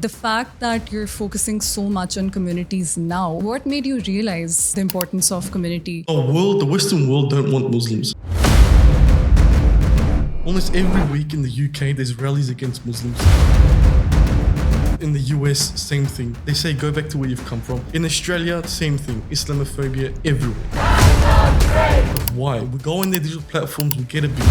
The fact that you're focusing so much on communities now, what made you realize the importance of community? The Western world don't want Muslims. Almost every week in the UK, there's rallies against Muslims. In the US, same thing. They say, go back to where you've come from. In Australia, same thing. Islamophobia everywhere. Why? We go on their digital platforms, we get abused.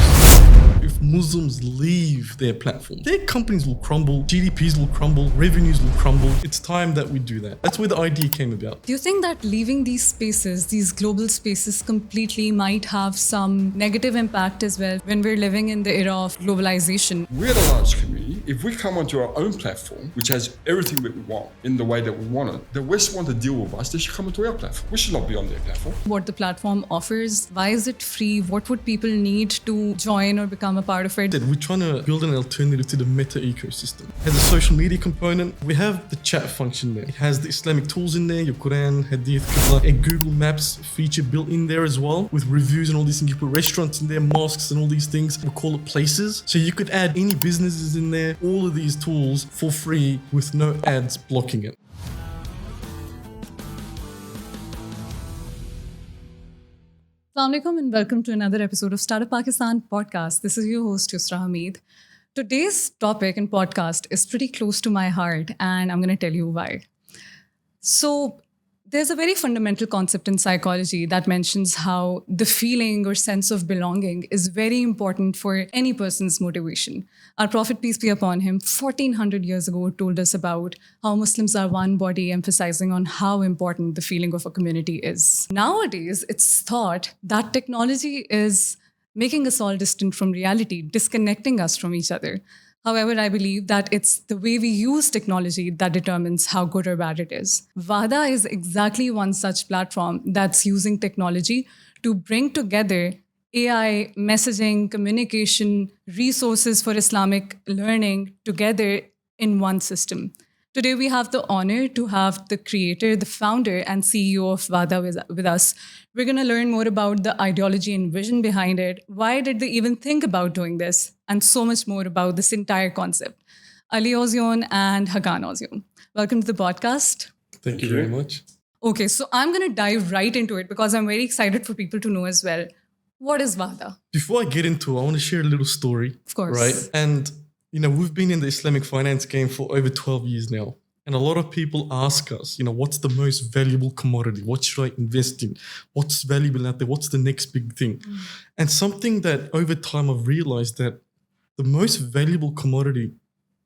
If Muslims leave their platform, their companies will crumble, GDPs will crumble, revenues will crumble. It's time that we do that. That's where the idea came about. Do you think that leaving these spaces, these global spaces completely might have some negative impact as well when we're living in the era of globalization? We're a large community. If we come onto our own platform, which has everything that we want in the way that we want it, the West want to deal with us, they should come onto our platform. We should not be on their platform. What the platform offers, why is it free? What would people need to join or become a part of it? We're trying to build an alternative to the meta ecosystem. It has a social media component. We have the chat function there. It has the Islamic tools in there, your Quran, Hadith, Qibla, a Google Maps feature built in there as well with reviews and all these things. You put restaurants in there, mosques and all these things. We call it places. So you could add any businesses in there, all of these tools for free with no ads blocking it. Assalamu alaikum and welcome to another episode of Startup Pakistan podcast. This is your host, Yusra Hamid. Today's topic and podcast is pretty close to my heart, and I'm going to tell you why. So, there's a very fundamental concept in psychology that mentions how the feeling or sense of belonging is very important for any person's motivation. Our Prophet, peace be upon him, 1400 years ago told us about how Muslims are one body, emphasizing on how important the feeling of a community is. Nowadays, it's thought that technology is making us all distant from reality, disconnecting us from each other. However, I believe that it's the way we use technology that determines how good or bad it is. Wahda is exactly one such platform that's using technology to bring together AI, messaging, communication, resources for Islamic learning together in one system. Today, we have the honor to have the creator, the founder, and CEO of Wahda with us. We're going to learn more about the ideology and vision behind it. Why did they even think about doing this? And so much more about this entire concept. Ali Ozyon and Hakan Ozyon. Welcome to the podcast. Thank you very much. Okay, so I'm going to dive right into it because I'm very excited for people to know as well. What is Wahda? Before I get into it, I want to share a little story. Of course. Right? And we've been in the Islamic finance game for over 12 years now. And a lot of people ask us, what's the most valuable commodity? What should I invest in? What's valuable out there? What's the next big thing? And something that over time I've realized that the most valuable commodity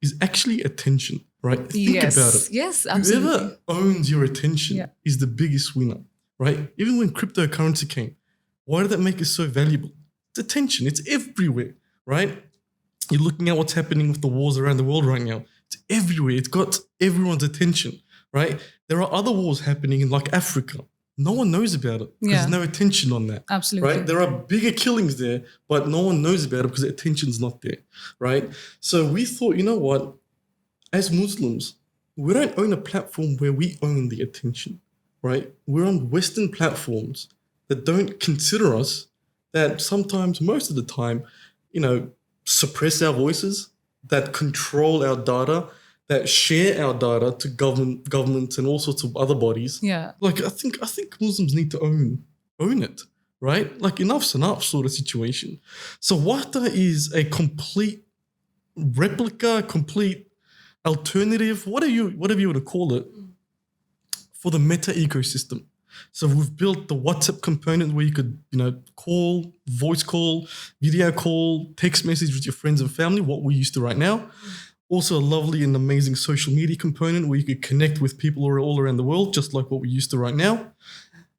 is actually attention, right? Think about it. Yes, absolutely. Whoever owns your attention is the biggest winner, right? Even when cryptocurrency came, why did that make it so valuable? It's attention. It's everywhere, right? You're looking at what's happening with the wars around the world right now. It's everywhere. It's got everyone's attention, right? There are other wars happening in like Africa. No one knows about it because there's no attention on that. Absolutely. Right? There are bigger killings there, but no one knows about it because the attention's not there, right? So we thought, you know what? As Muslims, we don't own a platform where we own the attention, right? We're on Western platforms that don't consider us, that sometimes, most of the time, suppress our voices, that control our data, that share our data to governments and all sorts of other bodies. Yeah. Like I think Muslims need to own it, right? Like enough's enough sort of situation. So Wahda is a complete replica, complete alternative, whatever you want to call it, for the meta ecosystem. So we've built the WhatsApp component where you could, call, voice call, video call, text message with your friends and family, what we're used to right now. Also a lovely and amazing social media component where you could connect with people all around the world, just like what we're used to right now.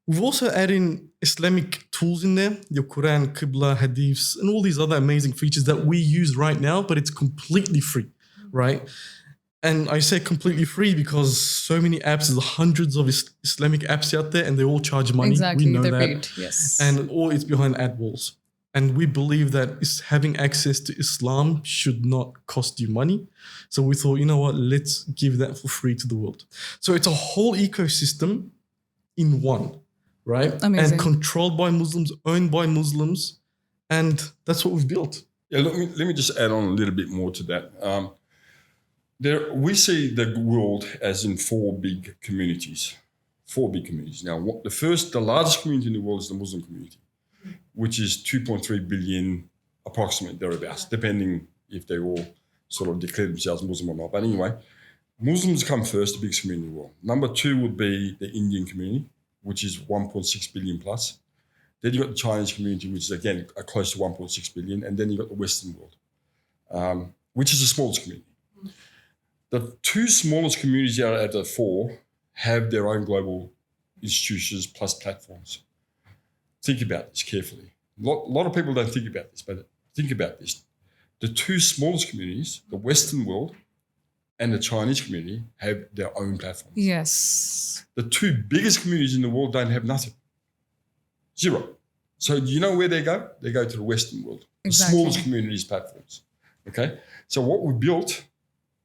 We've also added in Islamic tools in there, your Quran, Qibla, Hadiths, and all these other amazing features that we use right now, but it's completely free, right? And I say completely free because so many apps, there's hundreds of Islamic apps out there and they all charge money. Exactly, we know they're that. paid, yes. And all it's behind ad walls. And we believe that having access to Islam should not cost you money. So we thought, you know what, let's give that for free to the world. So it's a whole ecosystem in one, right? Amazing. And controlled by Muslims, owned by Muslims. And that's what we've built. Yeah, let me just add on a little bit more to that. We see the world as in four big communities. Now, the largest community in the world is the Muslim community, which is 2.3 billion, approximately thereabouts, depending if they all sort of declare themselves Muslim or not. But anyway, Muslims come first, the biggest community in the world. Number two would be the Indian community, which is 1.6 billion plus. Then you got the Chinese community, which is again close to 1.6 billion, and then you got the Western world, which is the smallest community. The two smallest communities out of the four have their own global institutions plus platforms. Think about this carefully. A lot of people don't think about this, but think about this. The two smallest communities, the Western world and the Chinese community, have their own platforms. Yes. The two biggest communities in the world don't have nothing. Zero. So do you know where they go? They go to the Western world. Exactly. The smallest communities platforms. Okay? So what we built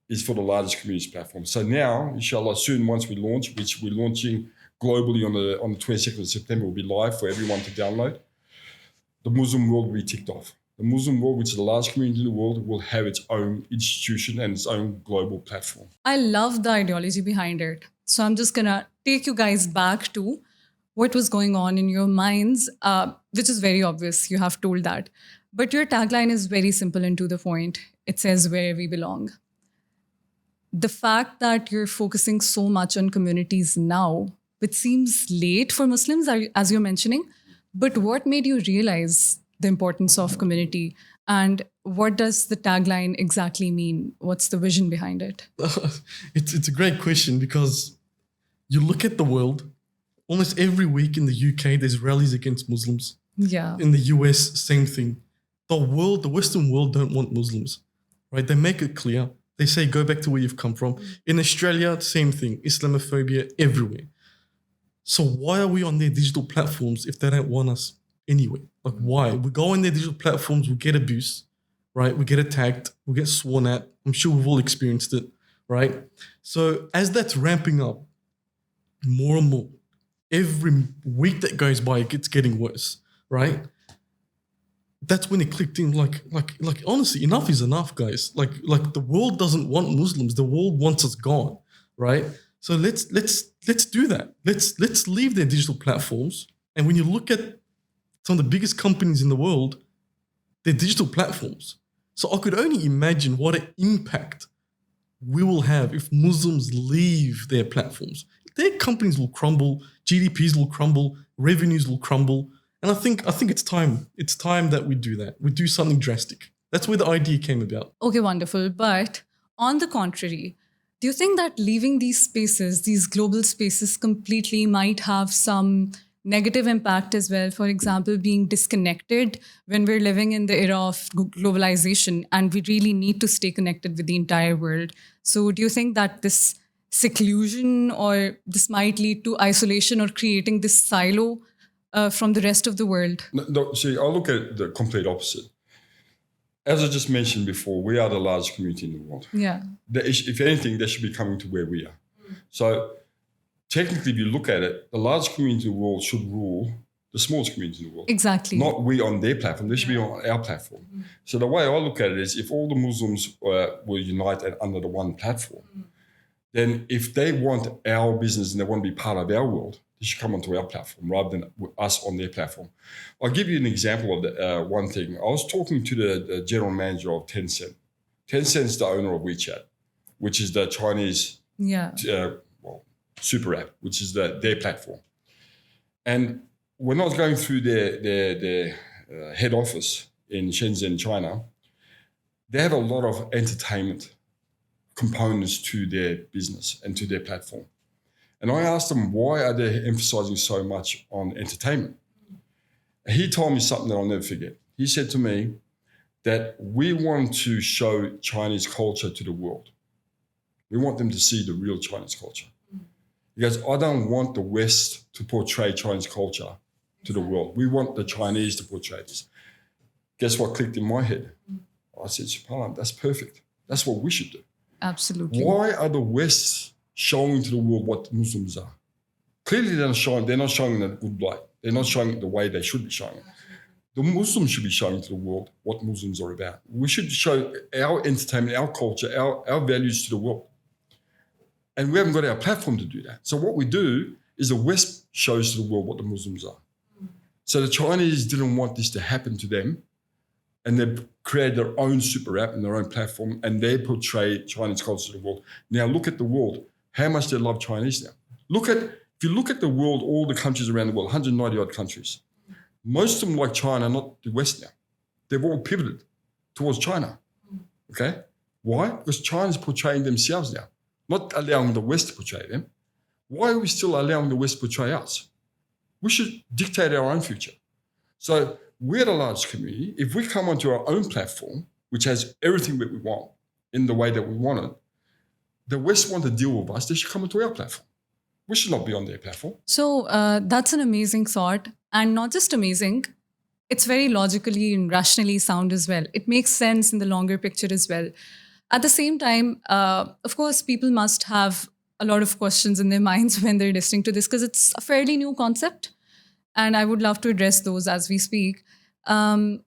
is for the largest communities platform. So now, inshallah, soon once we launch, which we're launching globally on the 22nd of September, will be live for everyone to download, the Muslim world will be ticked off. The Muslim world, which is the largest community in the world, will have its own institution and its own global platform. I love the ideology behind it. So I'm just going to take you guys back to what was going on in your minds, which is very obvious. You have told that. But your tagline is very simple and to the point. It says, where we belong. The fact that you're focusing so much on communities now, which seems late for Muslims, as you're mentioning, but what made you realize the importance of community, and what does the tagline exactly mean? What's the vision behind it? It's a great question, because you look at the world, almost every week in the UK, there's rallies against Muslims. Yeah. In the US, same thing. The Western world don't want Muslims, right? They make it clear. They say, go back to where you've come from. In Australia, same thing. Islamophobia everywhere. So why are we on their digital platforms if they don't want us anyway? Like, why? We go on their digital platforms, we get abused, right? We get attacked, we get sworn at. I'm sure we've all experienced it, right? So as that's ramping up more and more, every week that goes by, it's getting worse, right? That's when it clicked in, like honestly, enough is enough, guys. Like the world doesn't want Muslims. The world wants us gone, right? So let's do that. Let's leave their digital platforms. And when you look at some of the biggest companies in the world, they're digital platforms. So I could only imagine what an impact we will have if Muslims leave their platforms. Their companies will crumble, GDPs will crumble, revenues will crumble. And I think it's time. It's time that we do that. We do something drastic. That's where the idea came about. Okay, wonderful. But on the contrary, do you think that leaving these spaces, these global spaces completely might have some negative impact as well? For example, being disconnected when we're living in the era of globalization and we really need to stay connected with the entire world. So do you think that this seclusion or this might lead to isolation or creating this silo from the rest of the world? No, see, I look at the complete opposite. As I just mentioned before, we are the largest community in the world. Yeah. If anything, they should be coming to where we are. So technically, if you look at it, the largest community in the world should rule the smallest community in the world. Exactly. Not we on their platform. They should be on our platform. So the way I look at it is, if all the Muslims were united under the one platform, then if they want our business and they want to be part of our world, they should come onto our platform rather than us on their platform. I'll give you an example of one thing. I was talking to the general manager of Tencent. Tencent's the owner of WeChat, which is the Chinese super app, which is their platform. And when I was going through their head office in Shenzhen, China, they have a lot of entertainment components to their business and to their platform. And I asked them, why are they emphasizing so much on entertainment? And he told me something that I'll never forget. He said to me that we want to show Chinese culture to the world. We want them to see the real Chinese culture. He goes, I don't want the West to portray Chinese culture to the world. We want the Chinese to portray this. Guess what clicked in my head? I said, SubhanAllah, that's perfect. That's what we should do. Absolutely. Why are the West showing to the world what Muslims are? Clearly, they're not showing in a good light. They're not showing it the way they should be showing it. The Muslims should be showing to the world what Muslims are about. We should show our entertainment, our culture, our values to the world. And we haven't got our platform to do that. So what we do is the West shows to the world what the Muslims are. So the Chinese didn't want this to happen to them, and they've created their own super app and their own platform, and they portray Chinese culture to the world. Now look at the world, how much they love Chinese now. If you look at the world, all the countries around the world, 190 odd countries, most of them like China, not the West now. They've all pivoted towards China, okay? Why? Because China's portraying themselves now, not allowing the West to portray them. Why are we still allowing the West to portray us? We should dictate our own future. So we're the largest community. If we come onto our own platform, which has everything that we want in the way that we want it, the West want to deal with us, they should come onto our platform. We should not be on their platform. So that's an amazing thought. And not just amazing, it's very logically and rationally sound as well. It makes sense in the longer picture as well. At the same time, of course, people must have a lot of questions in their minds when they're listening to this, because it's a fairly new concept. And I would love to address those as we speak. China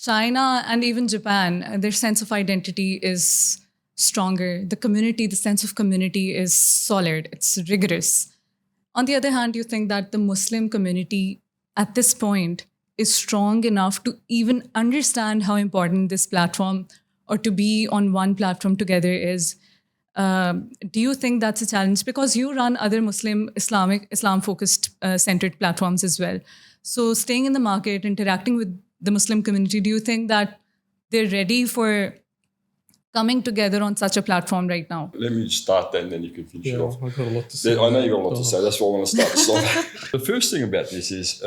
and even Japan, their sense of identity is stronger. The sense of community is solid. It's rigorous. On the other hand, you think that the Muslim community at this point is strong enough to even understand how important this platform or to be on one platform together is. Do you think that's a challenge? Because you run other Islam-focused centered platforms as well. So staying in the market, interacting with the Muslim community, do you think that they're ready for coming together on such a platform right now? Let me start that and then you can finish it off. I've got a lot to say. I know you've got a lot to say. That's why I want to start. The first thing about this is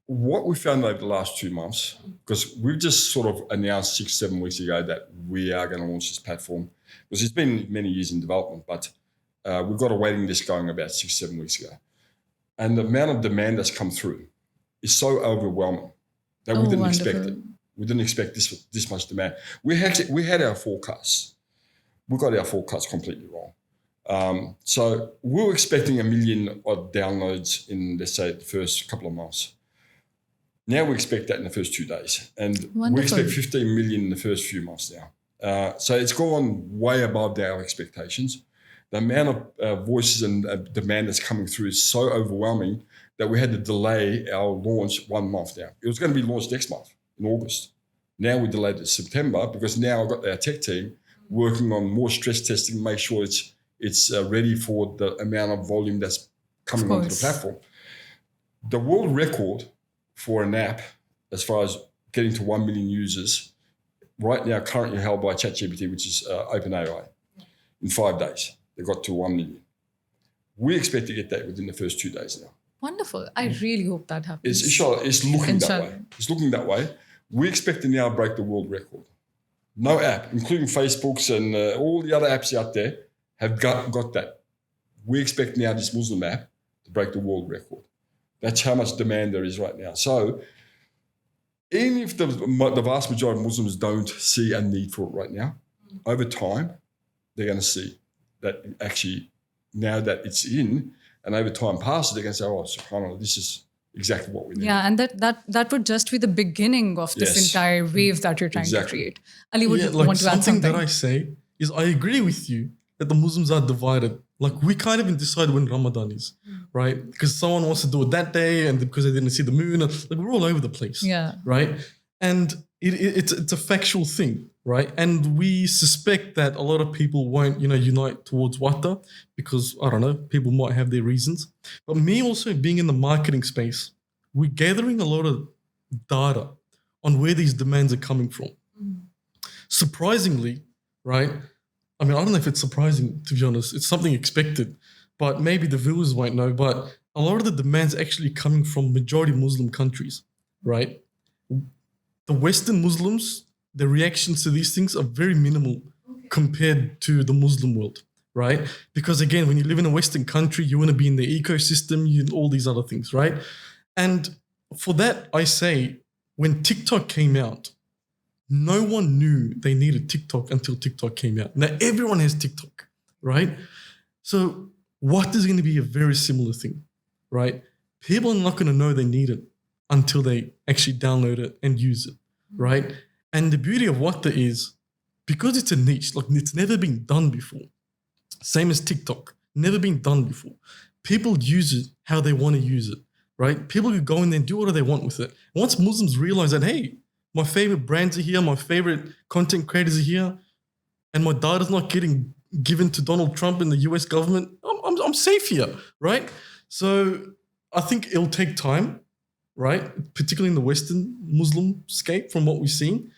what we found over the last 2 months, because we've just sort of announced 6-7 weeks ago that we are going to launch this platform, because it's been many years in development, but we've got a waiting list going about 6-7 weeks ago. And the amount of demand that's come through is so overwhelming that we didn't expect it. We didn't expect this much demand. We had our forecasts. We got our forecasts completely wrong. So we were expecting 1 million odd downloads in, let's say, the first couple of months. Now we expect that in the first 2 days. And we expect 15 million in the first few months now. So it's gone way above our expectations. The amount of voices and demand that's coming through is so overwhelming that we had to delay our launch 1 month now. It was going to be launched next month in August. Now we delayed it to September because now I've got our tech team working on more stress testing, make sure it's ready for the amount of volume that's coming onto the platform. The world record for an app, as far as getting to 1 million users, right now currently held by ChatGPT, which is OpenAI, in 5 days. They got to 1 million. We expect to get that within the first 2 days now. Wonderful. I really hope that happens. It's looking that way. It's looking that way. We expect to now break the world record. No app, including Facebook's and all the other apps out there, have got that. We expect now this Muslim app to break the world record. That's how much demand there is right now. So even if the vast majority of Muslims don't see a need for it right now, over time, they're going to see that actually now that it's in and over time passes, they're going to say, oh, subhanAllah, this is exactly what we need. Yeah, and that would just be the beginning of this entire wave that you're trying to create. Ali would want to add something. That I say is I agree with you that the Muslims are divided. Like we can't even decide when Ramadan is, right? Because someone wants to do it that day and because they didn't see the moon. Like we're all over the place, right? And it's a factual thing, right? And we suspect that a lot of people won't, unite towards Wahda because, I don't know, people might have their reasons. But me also being in the marketing space, we're gathering a lot of data on where these demands are coming from. Surprisingly, right? I mean, I don't know if it's surprising, to be honest. It's something expected, but maybe the viewers won't know. But a lot of the demands actually coming from majority Muslim countries, right? The Western Muslims, the reactions to these things are very minimal compared to the Muslim world, right? Because again, when you live in a Western country, you want to be in the ecosystem, all these other things, right? And for that, I say, when TikTok came out, no one knew they needed TikTok until TikTok came out. Now everyone has TikTok, right? So what is going to be a very similar thing, right? People are not going to know they need it until they actually download it and use it, right? And the beauty of Wahda is, because it's a niche, like it's never been done before. Same as TikTok, never been done before. People use it how they want to use it, right? People could go in there and do whatever they want with it. Once Muslims realize that, hey, my favorite brands are here, my favorite content creators are here, and my data's not getting given to Donald Trump and the US government, I'm safe here, right? So I think it'll take time, right? Particularly in the Western Muslim scape from what we've seen.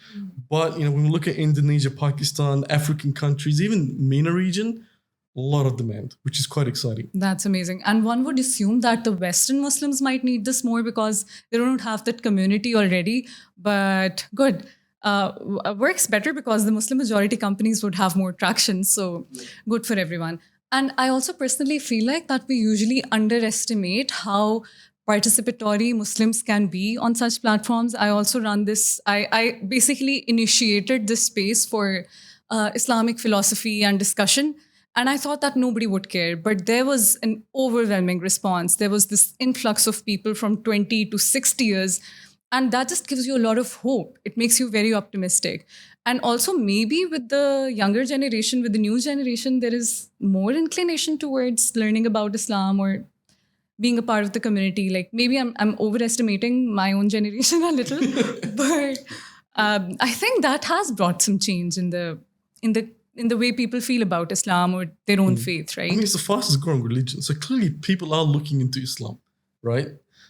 But, when we look at Indonesia, Pakistan, African countries, even MENA region, a lot of demand, which is quite exciting. That's amazing. And one would assume that the Western Muslims might need this more because they don't have that community already. But good. Works better because the Muslim majority companies would have more traction. So good for everyone. And I also personally feel like that we usually underestimate how participatory Muslims can be on such platforms. I also run this, I basically initiated this space for Islamic philosophy and discussion. And I thought that nobody would care, but there was an overwhelming response. There was this influx of people from 20 to 60 years. And that just gives you a lot of hope. It makes you very optimistic. And also maybe with the younger generation, with the new generation, there is more inclination towards learning about Islam or being a part of the community. Like maybe I'm overestimating my own generation a little, but I think that has brought some change in the way people feel about Islam or their own faith, right? I mean, it's the fastest growing religion. So clearly people are looking into Islam, right?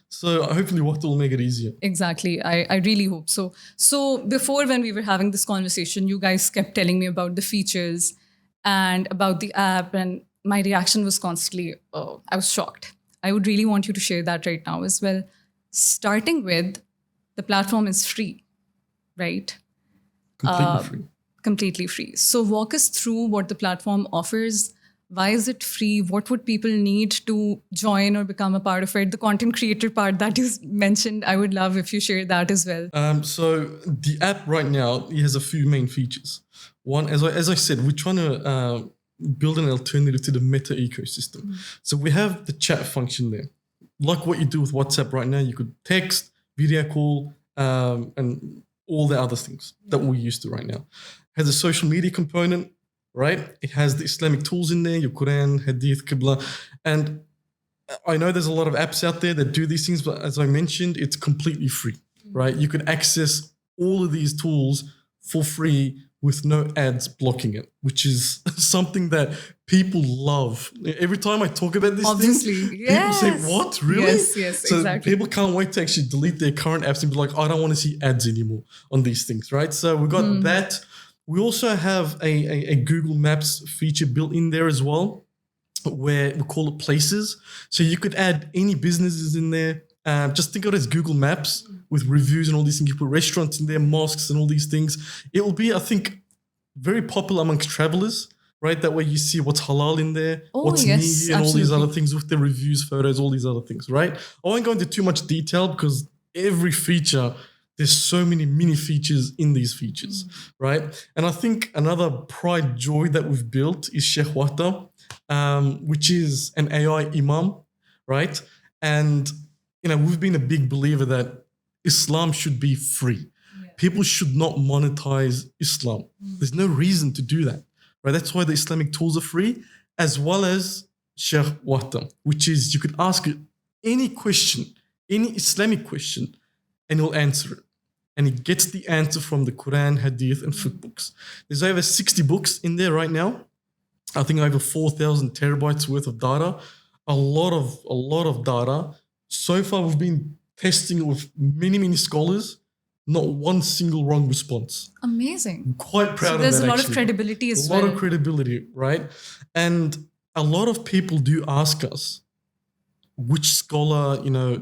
So hopefully Wahda will make it easier. Exactly. I really hope so. So before, when we were having this conversation, you guys kept telling me about the features and about the app, and my reaction was constantly, oh, I was shocked. I would really want you to share that right now as well. Starting with, the platform is free, right? Completely free. Completely free. So walk us through what the platform offers. Why is it free? What would people need to join or become a part of it? The content creator part that you mentioned, I would love if you share that as well. So the app right now, it has a few main features. One, as I said, we're trying to build an alternative to the Meta ecosystem. So we have the chat function there. Like what you do with WhatsApp right now, you could text, video call, and all the other things that we're used to right now. It has a social media component, right? It has the Islamic tools in there, your Quran, Hadith, Qibla. And I know there's a lot of apps out there that do these things, but as I mentioned, it's completely free, right? You can access all of these tools for free with no ads blocking it, which is something that people love. Every time I talk about this Obviously, thing, yes. people say, what, really? Yes, so exactly. People can't wait to actually delete their current apps and be like, I don't want to see ads anymore on these things, right? So we got that. We also have a Google Maps feature built in there as well, where we call it Places. So you could add any businesses in there. Just think of it as Google Maps with reviews and all these things. You put restaurants in there, mosques and all these things. It will be, I think, very popular amongst travelers, right? That way you see what's halal in there, what's yes, near you, and all these other things with the reviews, photos, all these other things, right? I won't go into too much detail because every feature, there's so many mini features in these features, right? And I think another pride joy that we've built is Sheikh Wahda, which is an AI Imam, right? And, we've been a big believer that Islam should be free. Yeah. People should not monetize Islam. There's no reason to do that, right? That's why the Islamic tools are free, as well as Sheikh Wahda, which is you could ask it any question, any Islamic question, and he'll answer it. And he gets the answer from the Quran, Hadith, and fiqh books. There's over 60 books in there right now. I think over 4,000 terabytes worth of data. A lot of data. So far, we've been testing it with many, many scholars. Not one single wrong response. Amazing. I'm quite proud of that. There's a lot of credibility as well. A lot of credibility, right? And a lot of people do ask us, which scholar,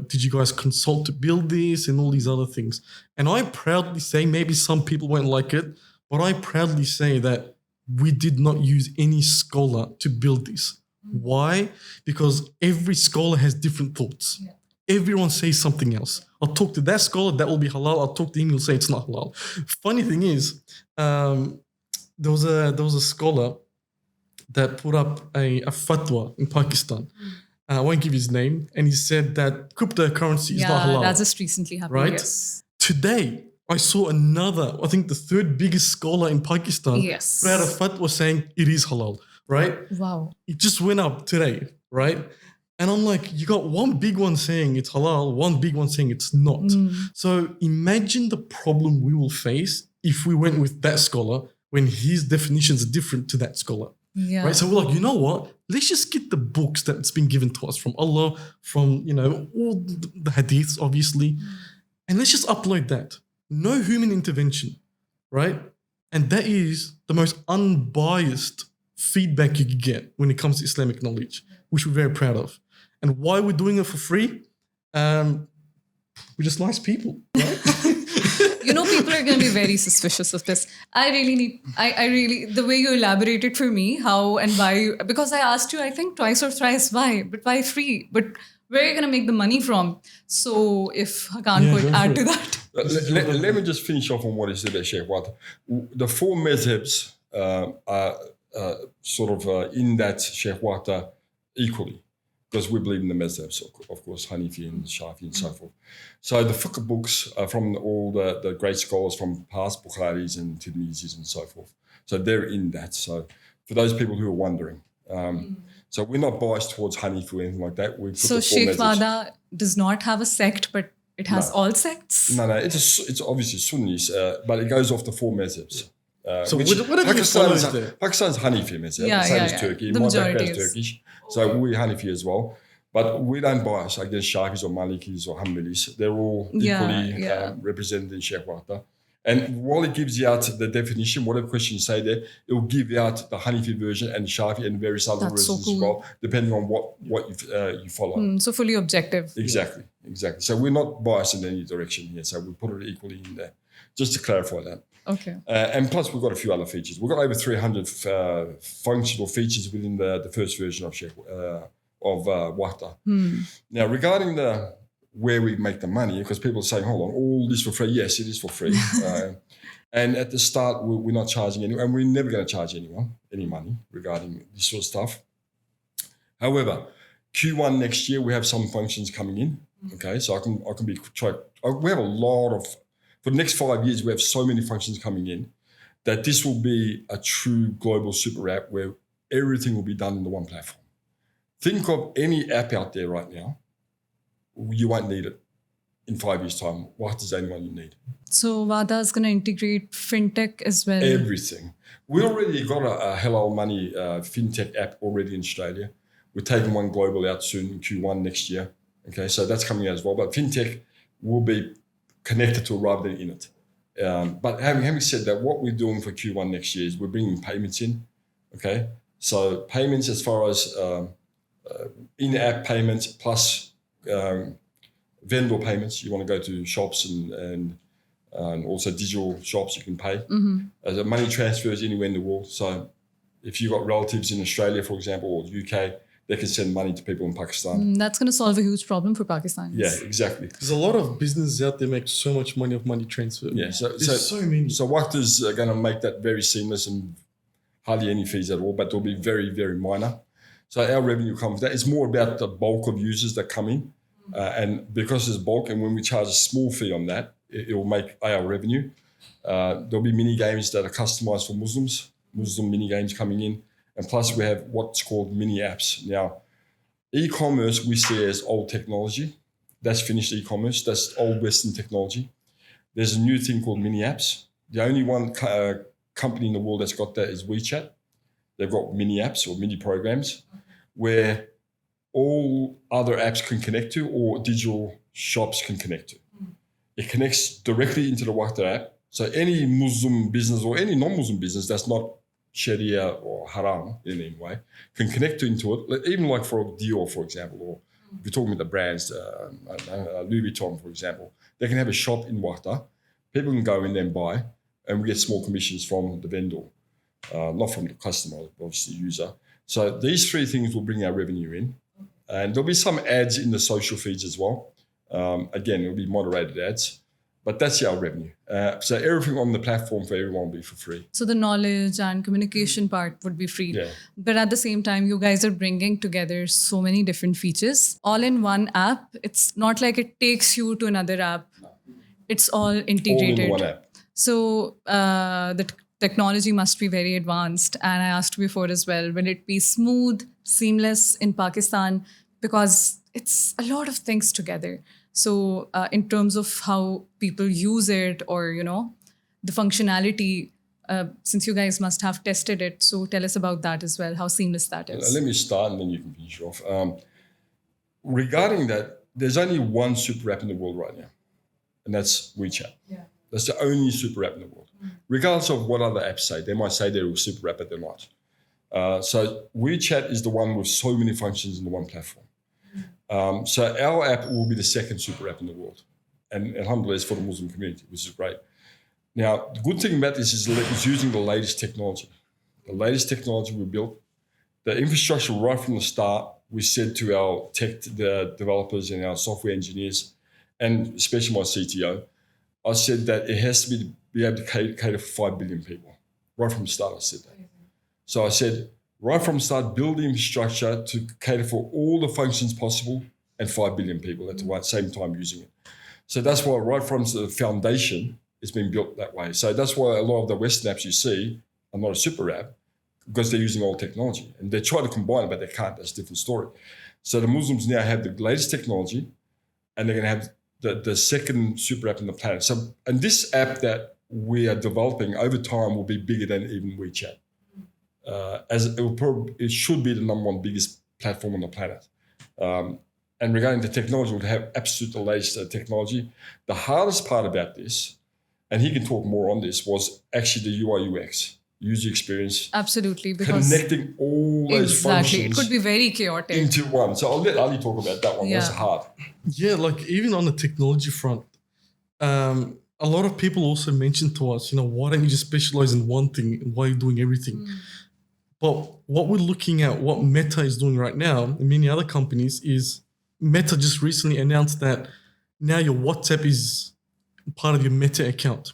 did you guys consult to build this and all these other things? And I proudly say, maybe some people won't like it, but I proudly say that we did not use any scholar to build this. Why? Because every scholar has different thoughts. Yeah. Everyone says something else. I'll talk to that scholar, that will be halal. I'll talk to him, he'll say it's not halal. Funny thing is, there was a scholar that put up a fatwa in Pakistan. I won't give his name, and he said that cryptocurrency is not halal. that just recently happened. Right? Yes. Today, I saw another, I think the third biggest scholar in Pakistan, Yes. put out a fatwa saying it is halal, right? Wow. It just went up today, right? And I'm like, you got one big one saying it's halal, one big one saying it's not. So imagine the problem we will face if we went with that scholar when his definitions are different to that scholar. Yeah. Right. So we're like, you know what? Let's just get the books that's been given to us from Allah, from, all the hadiths, obviously, and let's just upload that. No human intervention, right? And that is the most unbiased feedback you could get when it comes to Islamic knowledge, which we're very proud of. And why we're doing it for free? We're just nice people, right? People are going to be very suspicious of this. I really, the way you elaborated for me, how and why, because I asked you, I think twice or thrice, why? But why free? But where are you going to make the money from? So if Hakan could add to that. Let me just finish off on what he said there, Sheikh Wahda. The four madhabs are sort of in that Sheikh Wahda equally, because we believe in the madhabs, of course, Hanifi and Shafi and so forth. So the fiqh books are from all the great scholars from past Bukharis and Tirmidhis and so forth. So they're in that. So for those people who are wondering. So we're not biased towards Hanifi or anything like that. We put So the four Sheikh madhabs. Wahda does not have a sect, but it has all sects? No, it's obviously Sunnis, but it goes off the four madhabs. So whatever you follow is there. Pakistan's Hanifi madhab, Yeah, same yeah, as yeah. Turkey. The My majority background's is. Turkish, so we're Hanifi as well. But we don't bias against Shafis or Malikis or Hanbalis. They're all equally represented in Sheikh Wahda. And while it gives you out the definition, whatever question you say there, it will give you out the Hanifi version and Shafi and various other That's so versions cool. as well, depending on what you follow. So fully objective. Exactly. So we're not biased in any direction here. So we put it equally in there, just to clarify that. Okay. And plus, we've got a few other features. We've got over 300 functional features within the first version of Wahda. Now, regarding where we make the money, because people are saying, hold on, all this for free. Yes, it is for free. And at the start, we're not charging anyone, and we're never going to charge anyone any money regarding this sort of stuff. However, Q1 next year, we have some functions coming in. Okay, so I can be we have a lot of, for the next 5 years, we have so many functions coming in that this will be a true global super app where everything will be done in the one platform. Think of any app out there right now, you won't need it in 5 years' time. What does anyone need? So Wahda is going to integrate fintech as well. Everything. We already got a Halal Money fintech app already in Australia. We're taking one global out soon in Q1 next year. Okay, so that's coming out as well. But fintech will be connected to rather than in it. But having said that, what we're doing for Q1 next year is we're bringing payments in. Okay, so payments as far as in-app payments plus vendor payments. You want to go to shops and also digital shops you can pay. The money transfers anywhere in the world. So if you've got relatives in Australia, for example, or the UK, they can send money to people in Pakistan. That's going to solve a huge problem for Pakistanis. Yeah, exactly. There's a lot of businesses out there make so much money of money transfer. Yeah, There's so many. So Wahda's going to make that very seamless and hardly any fees at all, but they'll be very, very minor. So our revenue comes that. It's more about the bulk of users that come in. And because it's bulk, and when we charge a small fee on that, it will make our revenue. There'll be mini games that are customized for Muslims, Muslim mini games coming in. And plus we have what's called mini apps. Now, e-commerce we see as old technology. That's finished e-commerce. That's old Western technology. There's a new thing called mini apps. The only one company in the world that's got that is WeChat. They've got mini apps or mini programs where all other apps can connect to or digital shops can connect to. It connects directly into the Wahda app. So any Muslim business or any non-Muslim business that's not Sharia or haram in any way can connect into it, even like for Dior, for example, or if you're talking about the brands, Louis Vuitton, for example, they can have a shop in Wahda. People can go in there and buy, and we get small commissions from the vendor, not from the customer, obviously the user. So these three things will bring our revenue in. And there'll be some ads in the social feeds as well. Again, it'll be moderated ads. But that's our revenue. So everything on the platform for everyone will be for free. So the knowledge and communication part would be free. Yeah. But at the same time, you guys are bringing together so many different features all in one app. It's not like it takes you to another app. It's all integrated. All in one app. So the technology must be very advanced. And I asked before as well, will it be smooth, seamless in Pakistan? Because it's a lot of things together. So in terms of how people use it or, the functionality, since you guys must have tested it, so tell us about that as well, how seamless that is. Let me start and then you can finish off. Regarding that, there's only one super app in the world right now, and that's WeChat. Yeah. That's the only super app in the world. Regardless of what other apps say, they might say they're a super app, but they're not. So WeChat is the one with so many functions in the one platform. So our app will be the second super app in the world. And alhamdulillah, it's for the Muslim community, which is great. Now, the good thing about this is it's using the latest technology. The latest technology we built, the infrastructure right from the start, we said to our the developers and our software engineers, and especially my CTO, I said that it has to be able to cater for 5 billion people. Right from the start, I said that. So I said, right from the start, build the infrastructure to cater for all the functions possible and 5 billion people at the same time using it. So that's why right from the foundation, it's been built that way. So that's why a lot of the Western apps you see are not a super app, because they're using old technology. And they try to combine it, but they can't. That's a different story. So the Muslims now have the latest technology, and they're going to have the second super app on the planet. So, and this app that we are developing over time will be bigger than even WeChat. It should be the number one biggest platform on the planet. And regarding the technology, we'll have absolutely the latest technology. The hardest part about this, and he can talk more on this, was actually the UI UX, user experience. Absolutely, because connecting all those functions. It could be very chaotic into one. So I'll let Ali talk about that one. Yeah. That's hard. Yeah, like even on the technology front, a lot of people also mentioned to us, why don't you just specialize in one thing? Why are you doing everything? But what we're looking at, what Meta is doing right now, and many other companies, is Meta just recently announced that now your WhatsApp is part of your Meta account.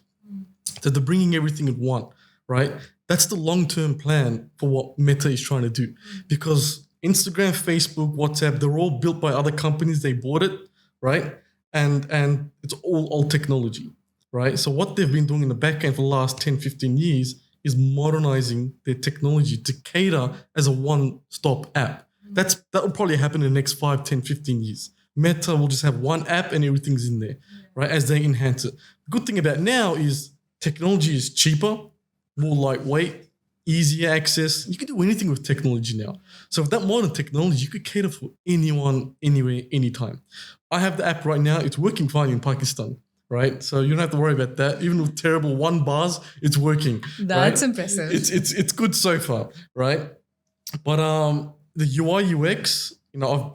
So they're bringing everything in one, right? That's the long-term plan for what Meta is trying to do. Because Instagram, Facebook, WhatsApp, they're all built by other companies. They bought it, right? And it's all old technology, right? So what they've been doing in the back end for the last 10, 15 years is modernizing their technology to cater as a one-stop app. That will probably happen in the next 5, 10, 15 years. Meta will just have one app and everything's in there, right, as they enhance it. The good thing about now is technology is cheaper, more lightweight, easier access. You can do anything with technology now. So with that modern technology, you could cater for anyone, anywhere, anytime. I have the app right now. It's working fine in Pakistan, right? So you don't have to worry about that. Even with terrible 1 bars, it's working. That's right? impressive. It's good so far, right? But the UI UX,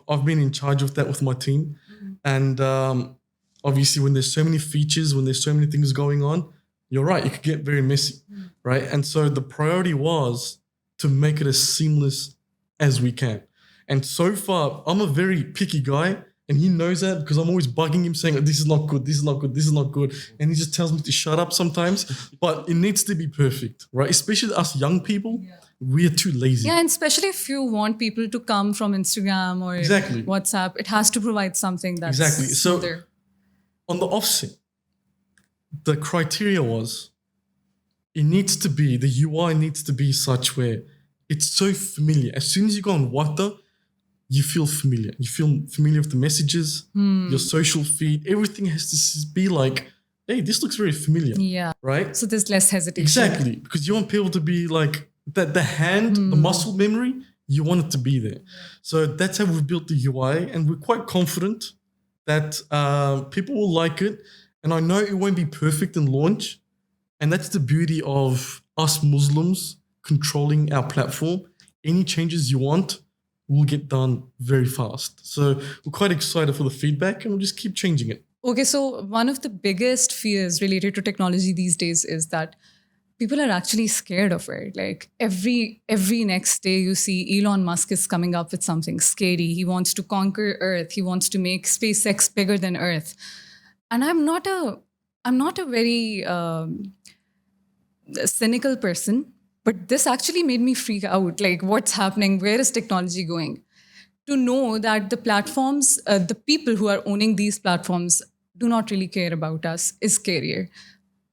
I've been in charge of that with my team, and obviously when there's so many features, when there's so many things going on, you're right, it could get very messy, right? And so the priority was to make it as seamless as we can. And so far, I'm a very picky guy, and he knows that because I'm always bugging him saying, this is not good, this is not good, this is not good. And he just tells me to shut up sometimes, but it needs to be perfect, right? Especially us young people. Yeah. We are too lazy. Yeah, and especially if you want people to come from Instagram or WhatsApp, it has to provide something that's smoother. So on the offset, the criteria was the UI needs to be such where it's so familiar. As soon as you go on Wahda, you feel familiar. You feel familiar with the messages, your social feed. Everything has to be like, hey, this looks very familiar. Yeah. Right? So there's less hesitation. Exactly. Because you want people to be like, the hand, the muscle memory, you want it to be there. So that's how we've built the UI, and we're quite confident that people will like it. And I know it won't be perfect in launch, and that's the beauty of us Muslims controlling our platform. Any changes you want will get done very fast. So we're quite excited for the feedback, and we'll just keep changing it. Okay, so one of the biggest fears related to technology these days is that people are actually scared of it. Like every next day you see Elon Musk is coming up with something scary. He wants to conquer Earth. He wants to make SpaceX bigger than Earth. And I'm not I'm not a very cynical person, but this actually made me freak out. Like, what's happening? Where is technology going? To know that the platforms, the people who are owning these platforms do not really care about us is scarier.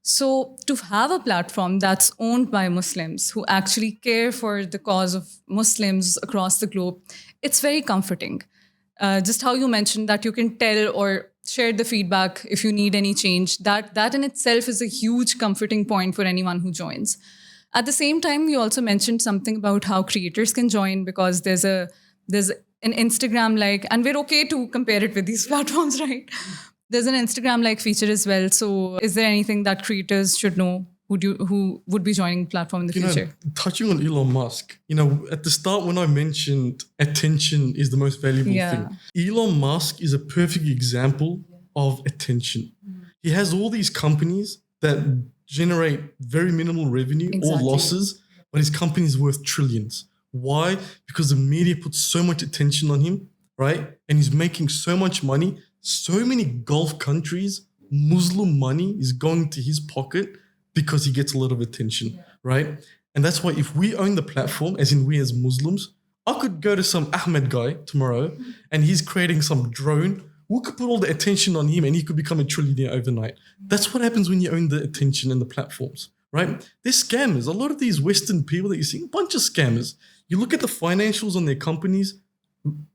So, to have a platform that's owned by Muslims who actually care for the cause of Muslims across the globe, it's very comforting. Just how you mentioned that you can tell or share the feedback if you need any change, that in itself is a huge comforting point for anyone who joins. At the same time, you also mentioned something about how creators can join because there's an Instagram like, and we're okay to compare it with these platforms, right? There's an Instagram like feature as well. So, is there anything that creators should know who would be joining the platform in the future? Touching on Elon Musk, at the start when I mentioned attention is the most valuable thing, Elon Musk is a perfect example of attention. He has all these companies that generate very minimal revenue or losses, but his company is worth trillions. Why? Because the media puts so much attention on him, right? And he's making so much money. So many Gulf countries, Muslim money is going to his pocket because he gets a lot of attention, right? And that's why if we own the platform, as in we as Muslims, I could go to some Ahmed guy tomorrow and he's creating some drone. We could put all the attention on him and he could become a trillionaire overnight. That's what happens when you own the attention and the platforms, right? They're scammers. A lot of these Western people that you're seeing, a bunch of scammers. You look at the financials on their companies,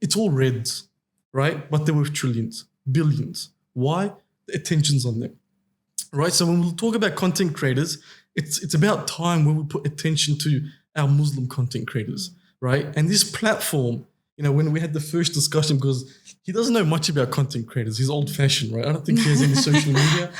it's all reds, right? But they're worth trillions, billions. Why? The attention's on them, right? So when we talk about content creators, it's about time when we put attention to our Muslim content creators, right? And this platform, when we had the first discussion, because he doesn't know much about content creators, he's old-fashioned, right? I don't think he has any social media.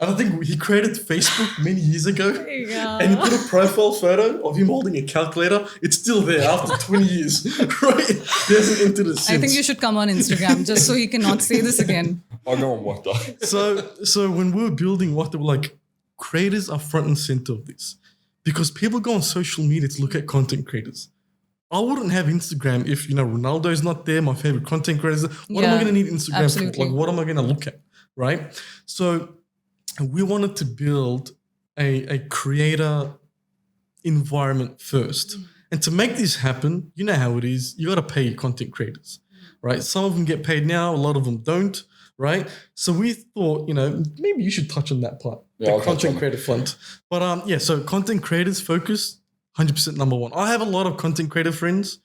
I don't think he created Facebook many years ago, and he put a profile photo of him holding a calculator. It's still there after 20 years, right? He hasn't entered it since. I think you should come on Instagram just so he cannot say this again. I know on Wahda. So when we were building Wahda, we're like, creators are front and center of this because people go on social media to look at content creators. I wouldn't have Instagram if, Ronaldo's not there, my favorite content creators. What am I going to need Instagram for? Like, what am I going to look at, right? So we wanted to build a creator environment first. And to make this happen, you know how it is, you got to pay content creators, right? Some of them get paid now, a lot of them don't, right? So we thought, maybe you should touch on that part, the content creator front. But so content creators focus 100% number one. I have a lot of content creator friends,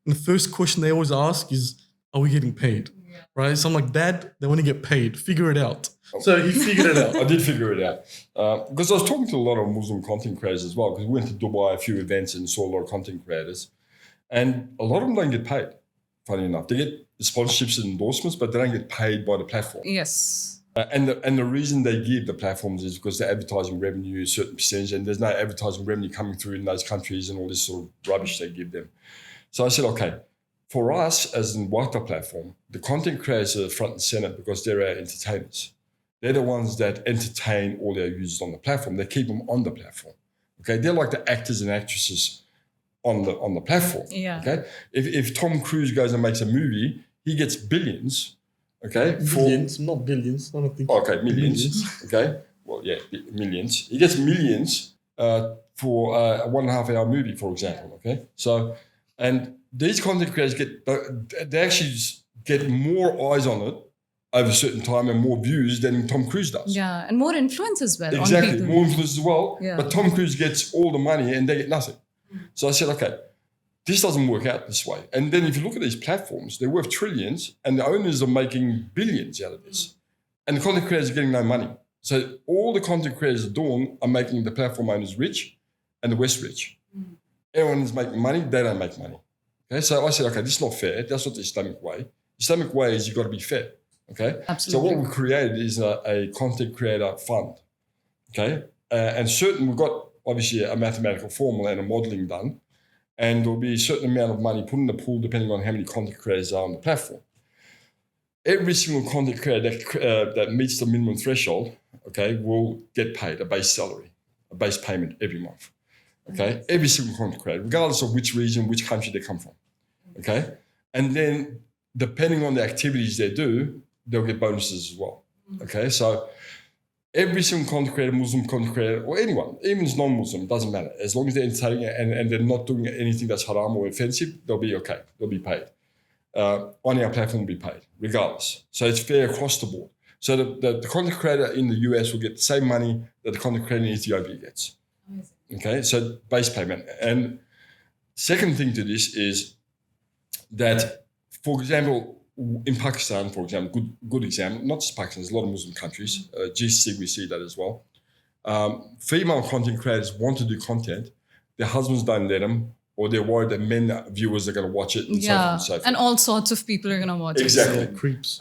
and the first question they always ask is, are we getting paid? Right? So I'm like, Dad, they want to get paid. Figure it out. So he figured it out. I did figure it out. Because I was talking to a lot of Muslim content creators as well, because we went to Dubai a few events and saw a lot of content creators. And a lot of them don't get paid, funny enough. They get sponsorships and endorsements, but they don't get paid by the platform. Yes. And the reason they give the platforms is because the advertising revenue is a certain percentage, and there's no advertising revenue coming through in those countries and all this sort of rubbish they give them. So I said, okay, for us as in Wahda platform, the content creators are front and center because they're our entertainers. They're the ones that entertain all their users on the platform. They keep them on the platform. Okay, they're like the actors and actresses on the platform. Yeah. Okay, if Tom Cruise goes and makes a movie, he gets billions. Okay, millions, not billions. I don't think. Okay, millions. Okay, well, yeah, millions. He gets millions for a 1.5 hour movie, for example. Okay, so and these content creators they actually get more eyes on it over a certain time and more views than Tom Cruise does. Yeah, and more influence as well. Exactly, on people. more influence as well. Yeah. But Tom Cruise gets all the money and they get nothing. So I said, okay, this doesn't work out this way. And then if you look at these platforms, they're worth trillions and the owners are making billions out of this. And the content creators are getting no money. So all the content creators are doing are making the platform owners rich and the West rich. Everyone is making money, they don't make money. Okay, so I said, okay, this is not fair. That's not the Islamic way. Islamic way is you've got to be fair. Okay, absolutely. So what we created is a content creator fund. Okay, and we've got obviously a mathematical formula and a modeling done, and there'll be a certain amount of money put in the pool depending on how many content creators are on the platform. Every single content creator that meets the minimum threshold, okay, will get paid a base salary, a base payment every month. Okay, every single content creator, regardless of which region, which country they come from. Okay, and then depending on the activities they do, they'll get bonuses as well. Okay, so every single content creator, Muslim content creator, or anyone, even if it's non-Muslim, doesn't matter. As long as they're entertaining and they're not doing anything that's haram or offensive, they'll be okay. They'll be paid. On our platform will be paid, regardless. So it's fair across the board. So the content creator in the US will get the same money that the content creator in Ethiopia gets. Amazing. Okay, so base payment. And second thing to this is that, for example, in Pakistan, for example, good example, not just Pakistan, there's a lot of Muslim countries, GCC, we see that as well. Female content creators want to do content, their husbands don't let them, or they're worried that men viewers are going to watch it, and so forth and so forth. And all sorts of people are going to watch Exactly. it. Creeps.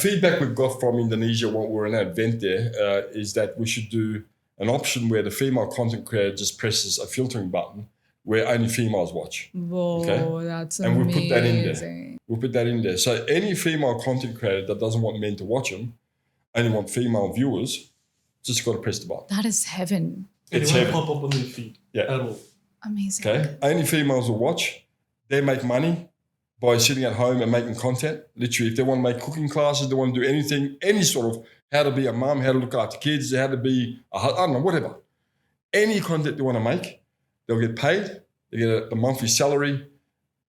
Feedback we've got from Indonesia when we were in an event there is that we should do an option where the female content creator just presses a filtering button where only females watch. Whoa, okay? that's and amazing. we'll put that in there. We'll put that in there. So any female content creator that doesn't want men to watch them, only want female viewers, just got to press the button. That is heaven. It won't pop up on their feed at all. Amazing. Okay, only females will watch. They make money by sitting at home and making content. Literally, if they want to make cooking classes, they want to do anything, any sort of how to be a mum, how to look after kids, how to be I don't know, whatever. Any content they want to make, they'll get paid. They get a monthly salary.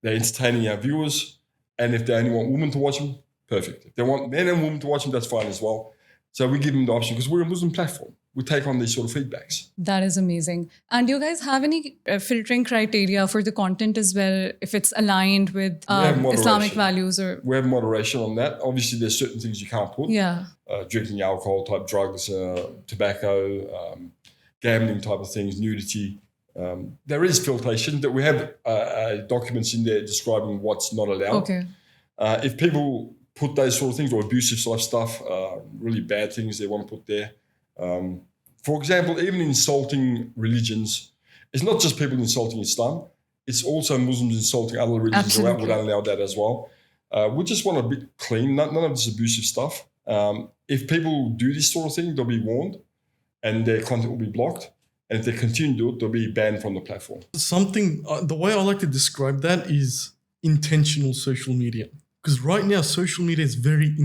They're entertaining our viewers. And if they only want women to watch them, perfect. If they want men and women to watch them, that's fine as well. So we give them the option because we're a Muslim platform. We take on these sort of feedbacks. That is amazing. And do you guys have any filtering criteria for the content as well, if it's aligned with Islamic values? Or we have moderation on that. Obviously, there's certain things you can't put. Yeah. Drinking alcohol type drugs, tobacco, gambling type of things, nudity. There is filtration that we have documents in there describing what's not allowed. Okay. If people put those sort of things or abusive sort of stuff, really bad things they want to put there. For example, even insulting religions, it's not just people insulting Islam, it's also Muslims insulting other religions around. We don't allow that as well. We just want a bit clean, none of this abusive stuff. If people do this sort of thing, they'll be warned and their content will be blocked. And if they continue to do it, they'll be banned from the platform. Something, the way I like to describe that is intentional social media. Because right now, social media is very,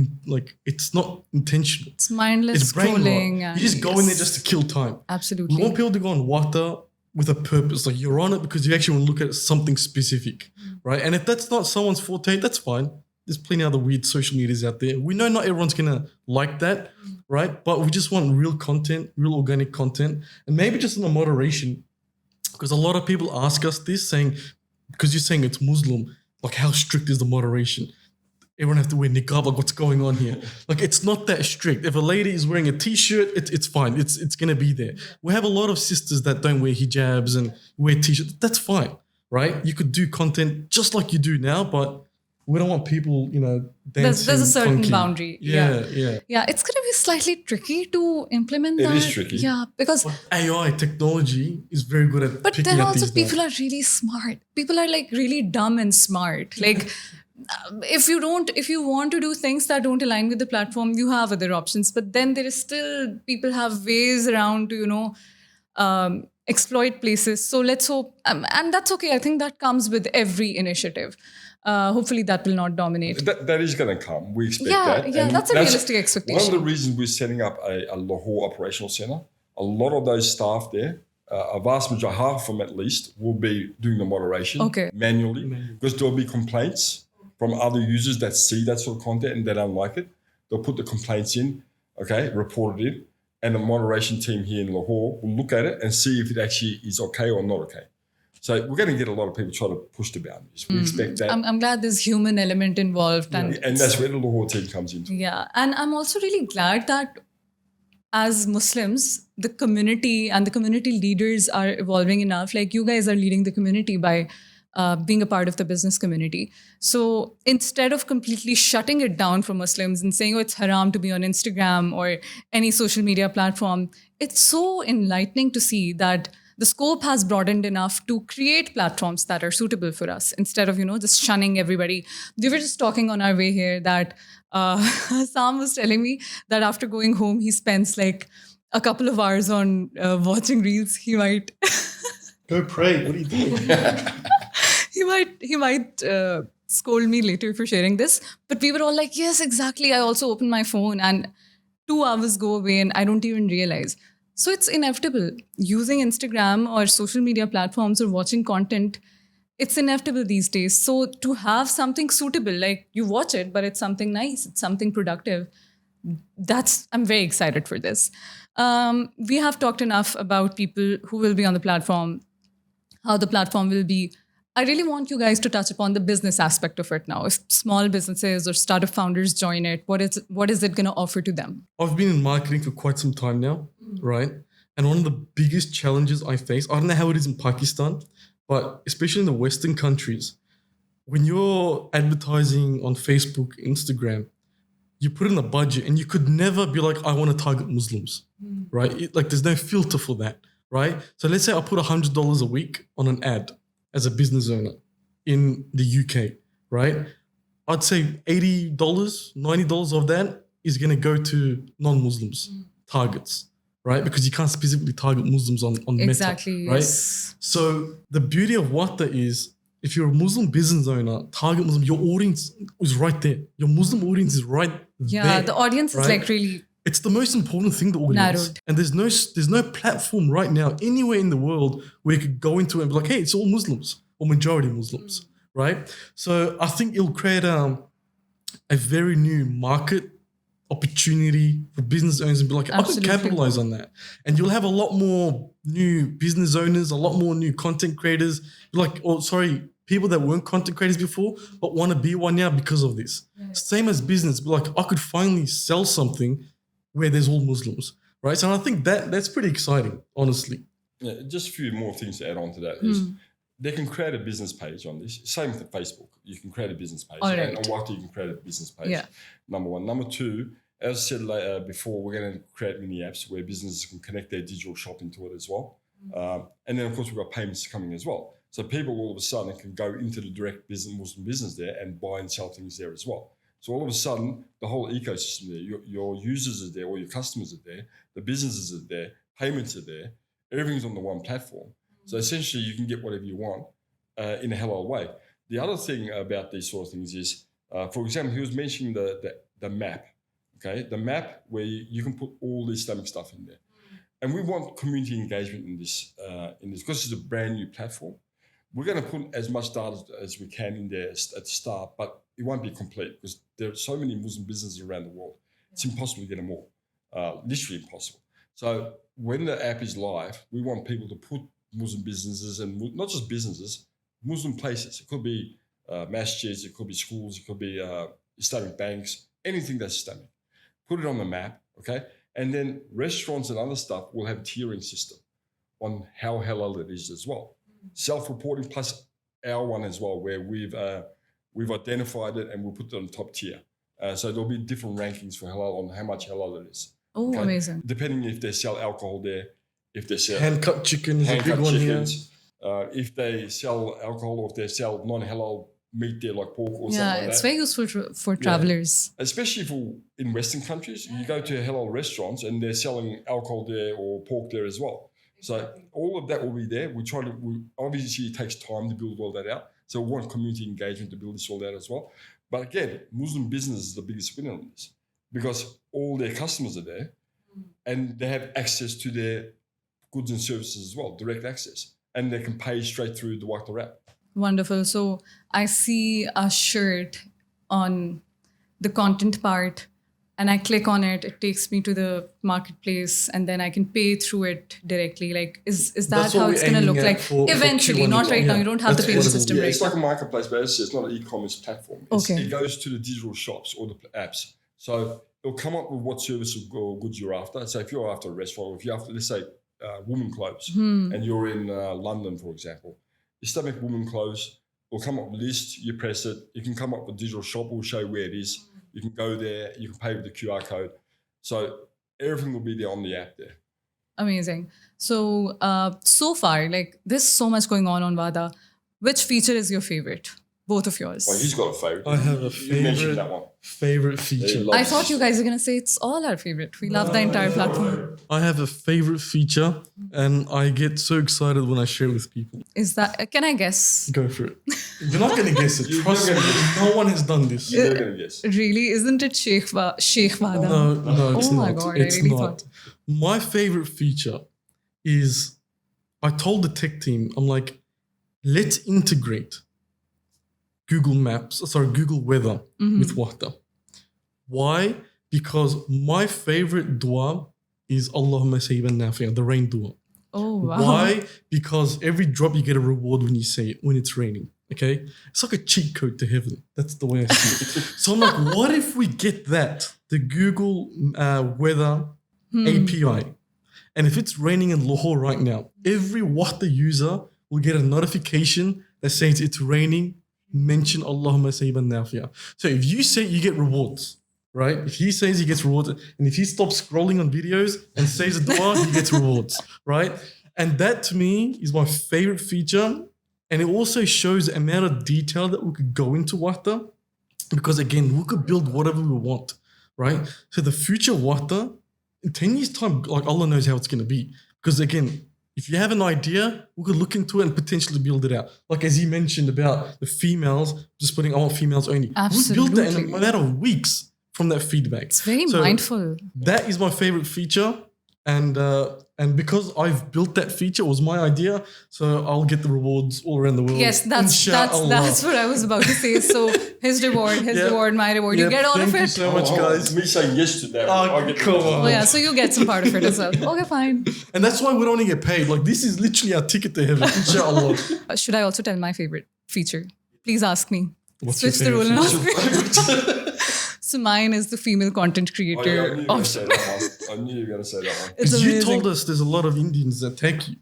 it's not intentional. It's mindless it's brain scrolling. rot. You just go in there just to kill time. Absolutely. We want people to go on Wahda with a purpose. Like you're on it because you actually want to look at something specific, right? And if that's not someone's forte, that's fine. There's plenty of other weird social medias out there. We know not everyone's going to like that, right? But we just want real content, real organic content, and maybe just in a moderation. Because a lot of people ask us this saying, because you're saying it's Muslim, like how strict is the moderation? Everyone have to wear niqab, like what's going on here? Like it's not that strict. If a lady is wearing a t-shirt, it's fine. It's going to be there. We have a lot of sisters that don't wear hijabs and wear t-shirts. That's fine, right? You could do content just like you do now, but we don't want people, dancing. There's a certain funky. boundary. Yeah. Yeah, it's going to be slightly tricky to implement that. It is tricky. Yeah, because AI technology is very good at but picking then up also these people are really smart. People are like really dumb and smart. Like if you want to do things that don't align with the platform, you have other options. But then there is still, people have ways around to, exploit places. So let's hope, and that's okay. I think that comes with every initiative. Hopefully that will not dominate. That is going to come. We expect that. Yeah, And that's a realistic expectation. One of the reasons we're setting up a Lahore operational center, a lot of those staff there, a vast majority, half of them at least, will be doing the moderation manually because there'll be complaints from other users that see that sort of content and they don't like it. They'll put the complaints in, report it in, and the moderation team here in Lahore will look at it and see if it actually is okay or not okay. So we're going to get a lot of people trying to push the boundaries. We expect that. I'm glad there's human element involved. And that's where the Lahore team comes into. Yeah. And I'm also really glad that as Muslims, the community and the community leaders are evolving enough. Like you guys are leading the community by being a part of the business community. So instead of completely shutting it down for Muslims and saying, it's haram to be on Instagram or any social media platform, it's so enlightening to see that the scope has broadened enough to create platforms that are suitable for us instead of, just shunning everybody. We were just talking on our way here that Sam was telling me that after going home, he spends like a couple of hours on watching reels. He might... Go pray. What are you doing? He might scold me later for sharing this. But we were all like, yes, exactly. I also opened my phone and 2 hours go away and I don't even realize. So it's inevitable. Using Instagram or social media platforms or watching content, it's inevitable these days. So to have something suitable, like you watch it, but it's something nice, it's something productive, I'm very excited for this. We have talked enough about people who will be on the platform, how the platform will be. I really want you guys to touch upon the business aspect of it now. If small businesses or startup founders join it, what is it going to offer to them? I've been in marketing for quite some time now, right? And one of the biggest challenges I face, I don't know how it is in Pakistan, but especially in the Western countries, when you're advertising on Facebook, Instagram, you put in a budget and you could never be like, I want to target Muslims, right? Like there's no filter for that, right? So let's say I put $100 a week on an ad as a business owner in the UK, right? I'd say $80, $90 of that is going to go to non-Muslims targets, right? Because you can't specifically target Muslims on Exactly, Meta, right? yes. So the beauty of Wahda is if you're a Muslim business owner, target Muslim, your audience is right there. Your Muslim audience is right Yeah, there. the audience is right? like really It's the most important thing, the audience. narrowed. And there's no platform right now anywhere in the world where you could go into and be like, hey, it's all Muslims or majority Muslims, right? So I think it'll create a very new market opportunity for business owners and be like, I can Absolutely. capitalize on that. And you'll have a lot more new business owners, a lot more new content creators, people that weren't content creators before, but want to be one now because of this. Same as business, be like, I could finally sell something where there's all Muslims, right? So I think that's pretty exciting, honestly. Yeah, just a few more things to add on to that is they can create a business page on this. Same with Facebook. You can create a business page. All right. And on Wahda, you can create a business page. Yeah. Number one. Number two, as I said before, we're going to create mini apps where businesses can connect their digital shopping to it as well. And then, of course, we've got payments coming as well. So people all of a sudden can go into the direct Muslim business there and buy and sell things there as well. So all of a sudden, the whole ecosystem there, your users are there, all your customers are there, the businesses are there, payments are there, everything's on the one platform. So essentially, you can get whatever you want in a halal way. The other thing about these sort of things is, for example, he was mentioning the map, okay? The map where you can put all the Islamic stuff in there. And we want community engagement in this because it's a brand new platform. We're going to put as much data as we can in there at the start, but it won't be complete because there are so many Muslim businesses around the world. It's impossible to get them all, literally impossible. So when the app is live, we want people to put Muslim businesses and not just businesses, Muslim places. It could be masjids, it could be schools, it could be Islamic banks, anything that's Islamic. Put it on the map, okay? And then restaurants and other stuff will have a tiering system on how halal it is as well. Self-reporting plus our one as well, where we've identified it and we'll put it on top tier. So there'll be different rankings for halal on how much halal it is. Oh, Okay? amazing. Depending if they sell alcohol there, if they sell Hand-cut chicken is a big hand-cut one here. chickens, if they sell alcohol or if they sell non-halal meat there like pork or something Yeah, like it's that. very useful for travelers. Especially in Western countries, you go to halal restaurants and they're selling alcohol there or pork there as well. So all of that will be there. Obviously it takes time to build all that out. So we want community engagement to build this all out as well. But again, Muslim business is the biggest winner on this because all their customers are there and they have access to their goods and services as well, direct access. And they can pay straight through the Wahda app. Wonderful. So I see a shirt on the content part and I click on it. It takes me to the marketplace and then I can pay through it directly. Like, is that That's what how we're it's going to aiming look at like? for Eventually, Q1 not as right well. now. Yeah. You don't have the That's payment what it system Yeah, right it's now. like a marketplace, but it's not an e-commerce platform. Okay. It goes to the digital shops or the apps. So it'll come up with what service or goods you're after. So if you're after a restaurant, or if you're after, let's say, women clothes, and you're in London, for example, Islamic women clothes will come up with a list. You press it. You can come up with a digital shop. Will show you where it is. You can go there. You can pay with the QR code. So everything will be there on the app there. Amazing. So, so far, like there's so much going on Wahda. Which feature is your favorite? Both of yours. Well, he's got a favorite. I have a You mentioned that one. favorite feature. loves I thought this. you guys were going to say it's all our favorite. We love the entire platform. I have a favorite feature, and I get so excited when I share it with people. Is that, can I guess? Go for it. You're not going to guess it. You're Trust me. not gonna guess. No one has done this. You're not going to guess. Really? Isn't it Sheikh Wahda? No, it's Oh not. my God, I it's really not. thought. My favorite feature is I told the tech team, I'm like, let's integrate Google Weather with Wahda. Why? Because my favorite dua is Allahumma sayyiban nafi'an, the rain dua. Oh, wow. Why? Because every drop you get a reward when you say it, when it's raining. Okay? It's like a cheat code to heaven. That's the way I see it. So I'm like, what if we get that, the Google Weather API? And if it's raining in Lahore right now, every Wahda user will get a notification that says it's raining, mention Allahumma sayyiban nafi'an. So if you say you get rewards, right? If he says he gets rewards, and if he stops scrolling on videos and says a dua, he gets rewards, right? And that to me is my favorite feature. And it also shows the amount of detail that we could go into Wahda, because again, we could build whatever we want, right? So the future Wahda, in 10 years' time, like Allah knows how it's going to be. Because again, if you have an idea, we could look into it and potentially build it out. Like as he mentioned about the females, just putting, I want females only. Absolutely. We built that in a matter of weeks from that feedback. It's very So mindful. That is my favorite feature. And because I've built that feature, it was my idea, so I'll get the rewards all around the world. Yes, that's what I was about to say. So his reward, my reward. You get all of it. Thank you so much, guys. Me saying yes to that. Oh, I get come the- on. Oh yeah, so you get some part of it as well. Okay, fine. And that's why we don't get paid. Like this is literally our ticket to heaven, inshallah. Should I also tell my favorite feature? Please ask me. What's your Switch the role and favorite ask me. So mine is the female content Oh, yeah, I creator knew you were going to option. say that one. I knew you were going to say that one. It's Because you amazing. told us there's a lot of Indians that take you.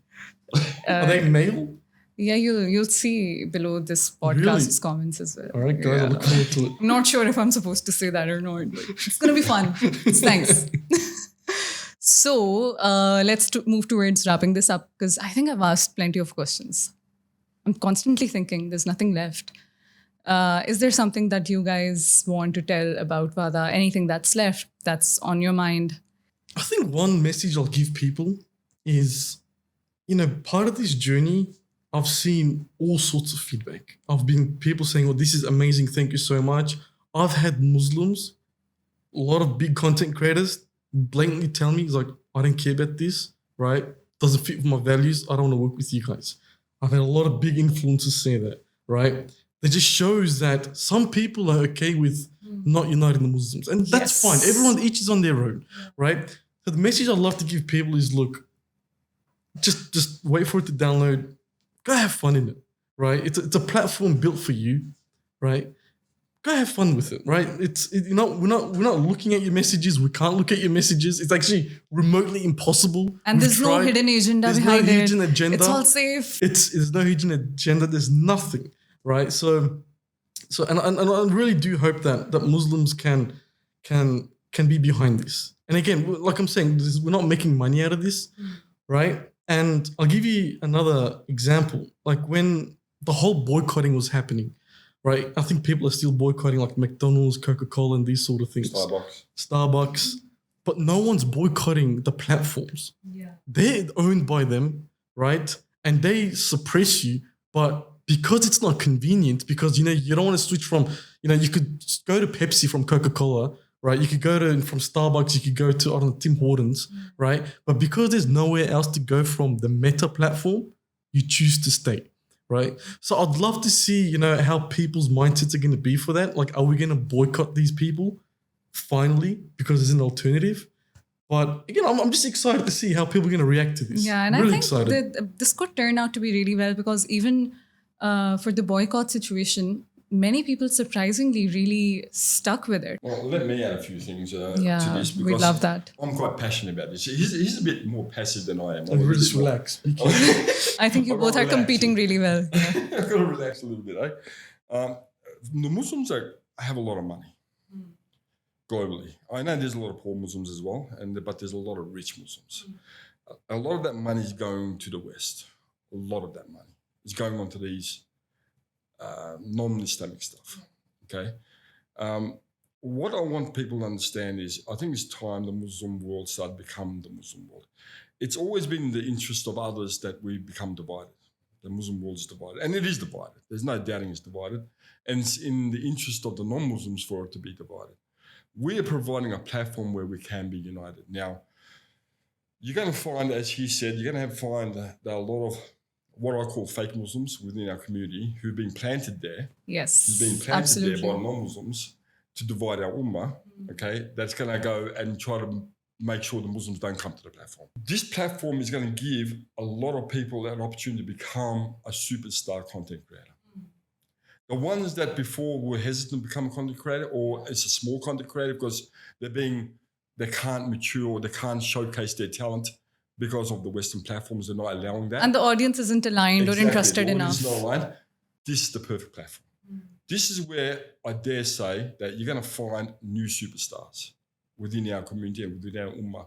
Are they male? Yeah, you'll see below this podcast's comments as well. All right, guys, I look forward to it. I'm not sure if I'm supposed to say that or not, but it's gonna be fun. Thanks. So let's move towards wrapping this up, because I think I've asked plenty of questions. I'm constantly thinking there's nothing left. Is there something that you guys want to tell about Wahda? Anything that's left that's on your mind? I think one message I'll give people is, part of this journey, I've seen all sorts of feedback. I've been people saying, oh, this is amazing. Thank you so much. I've had Muslims, a lot of big content creators blatantly tell me, it's like, I don't care about this, right? Doesn't fit with my values. I don't want to work with you guys. I've had a lot of big influencers say that, right? That just shows that some people are okay with not uniting the Muslims. And that's fine. Everyone, each is on their own, right? So the message I'd love to give people is, look, just wait for it to download. Go have fun in it, right? It's a platform built for you, right? Go have fun with it, right? We're not looking at your messages. We can't look at your messages. It's actually remotely impossible. And there's no hidden agenda behind it. There's no hidden agenda. It's all safe. There's no hidden agenda. There's nothing, right? So and I really do hope that Muslims can be behind this. And again, like I'm saying, we're not making money out of this, right? And I'll give you another example. Like when the whole boycotting was happening, right? I think people are still boycotting like McDonald's, Coca-Cola, and these sort of things. Starbucks. But no one's boycotting the platforms. Yeah. They're owned by them, right? And they suppress you. But because it's not convenient, because, you don't want to switch from, you could go to Pepsi from Coca-Cola, right? You could go from Starbucks, you could go to, I don't know, Tim Hortons, right? But because there's nowhere else to go from the Meta platform, you choose to stay. Right. So I'd love to see, how people's mindsets are going to be for that. Like, are we going to boycott these people finally because there's an alternative? But again, I'm just excited to see how people are going to react to this. Yeah, and I'm really I think excited. this could turn out to be really well, because even for the boycott situation, many people surprisingly really stuck with it. Well, let me add a few things to this, we because love that. I'm quite passionate about this. He's a bit more passive than I am. Like, really just relax. Be careful. I think you both are competing really well. Yeah. I've got to relax a little bit, The Muslims have a lot of money globally. I know there's a lot of poor Muslims as well, but there's a lot of rich Muslims. A lot of that money is going to the West. A lot of that money is going on to these non-Islamic stuff. Okay. What I want people to understand is I think it's time the Muslim world started to become the Muslim world. It's always been in the interest of others that we become divided. The Muslim world is divided, and it is divided. There's no doubting it's divided. And it's in the interest of the non-Muslims for it to be divided. We are providing a platform where we can be united. Now, you're going to find, as he said, you're going to find that a lot of what I call fake Muslims within our community who've been planted there. Yes, Who've been planted absolutely. there by non-Muslims to divide our ummah, okay? That's going to go and try to make sure the Muslims don't come to the platform. This platform is going to give a lot of people an opportunity to become a superstar content creator. The ones that before were hesitant to become a content creator, or it's a small content creator because they can't mature, they can't showcase their talent because of the Western platforms, they're not allowing that. And the audience isn't aligned or interested the enough. audience is not aligned. This is the perfect platform. This is where I dare say that you're going to find new superstars within our community and within our ummah.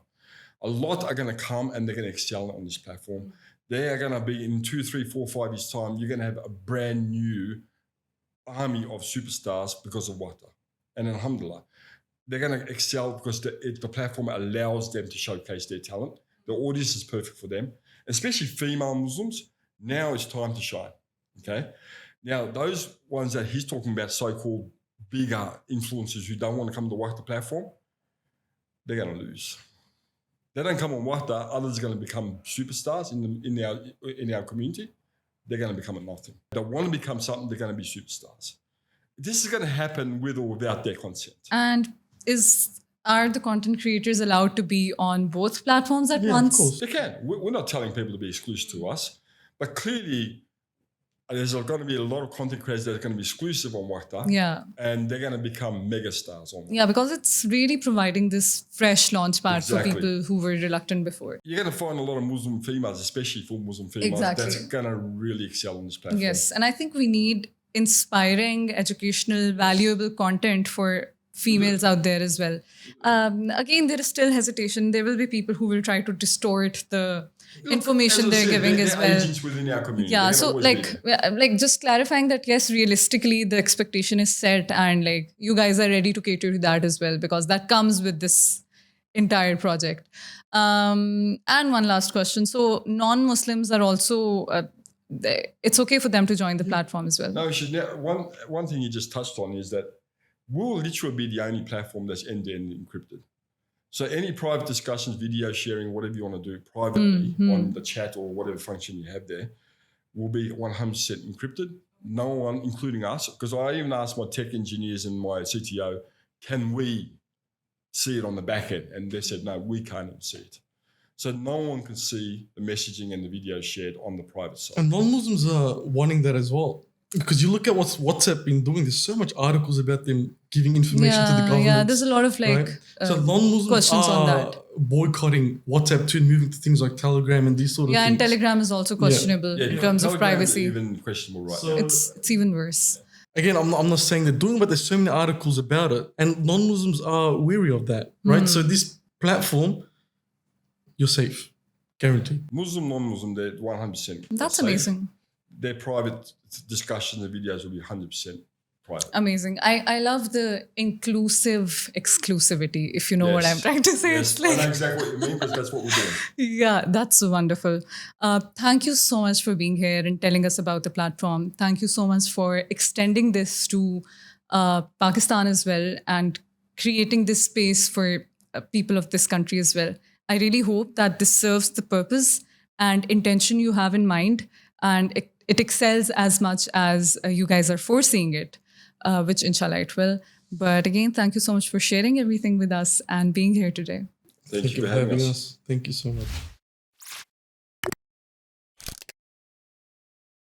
A lot are going to come and they're going to excel on this platform. They are going to be in 2, 3, 4, 5 years' time, you're going to have a brand new army of superstars because of Wahda. And alhamdulillah, they're going to excel because the platform allows them to showcase their talent. The audience is perfect for them, especially female Muslims. Now it's time to shine, okay? Now, those ones that he's talking about, so-called bigger influencers who don't want to come to the Wahda platform, they're going to lose. They don't come on Wahda, others are going to become superstars in our community. They're going to become a nothing. They want to become something, they're going to be superstars. This is going to happen with or without their consent. And are the content creators allowed to be on both platforms at once? Of course. They can. We're not telling people to be exclusive to us, but clearly there's going to be a lot of content creators that are going to be exclusive on Wahda. Yeah. And they're going to become mega stars on Wahda. Yeah, because it's really providing this fresh launch pad Exactly. for people who were reluctant before. You're going to find a lot of Muslim females, especially full Muslim females, Exactly. that's going to really excel on this platform. Yes, and I think we need inspiring, educational, valuable content for females out there as well. Again, there is still hesitation. There will be people who will try to distort the information As I they're said, giving they're as well. agents within our community. Yeah, They're so gonna always be there. like just clarifying that, yes, realistically the expectation is set and like you guys are ready to cater to that as well, because that comes with this entire project. And one last question. So non-Muslims are also, it's okay for them to join the platform as well? No, one thing you just touched on is that we'll literally be the only platform that's end-to-end encrypted. So any private discussions, video sharing, whatever you want to do privately on the chat or whatever function you have there, will be 100% encrypted. No one, including us, because I even asked my tech engineers and my CTO, can we see it on the back end? And they said, no, we can't even see it. So no one can see the messaging and the video shared on the private side. And non-Muslims are wanting that as well. Because you look at what's WhatsApp been doing, there's so much articles about them giving information to the government. Yeah, there's a lot of like So non-Muslims questions are on that. boycotting WhatsApp too and moving to things like Telegram and these sort of Yeah, things. and Telegram is also questionable in terms of Telegram is privacy. even questionable right So- now. It's even worse. Again, I'm not saying they're doing it, but there's so many articles about it. And non-Muslims are weary of that, right? So this platform, you're safe. Guaranteed. Muslim, non-Muslim, they're 100%. That's safe. amazing. Their private discussions and videos will be 100% private. Amazing. I love the inclusive exclusivity, if you know what I'm trying to say. Yes, It's I know like, exactly what you mean because that's what we're doing. yeah, that's wonderful. Thank you so much for being here and telling us about the platform. Thank you so much for extending this to Pakistan as well and creating this space for people of this country as well. I really hope that this serves the purpose and intention you have in mind, and it excels as much as you guys are foreseeing it, which inshallah it will. But again, thank you so much for sharing everything with us and being here today. Thank Thank you for having us. Thank you so much.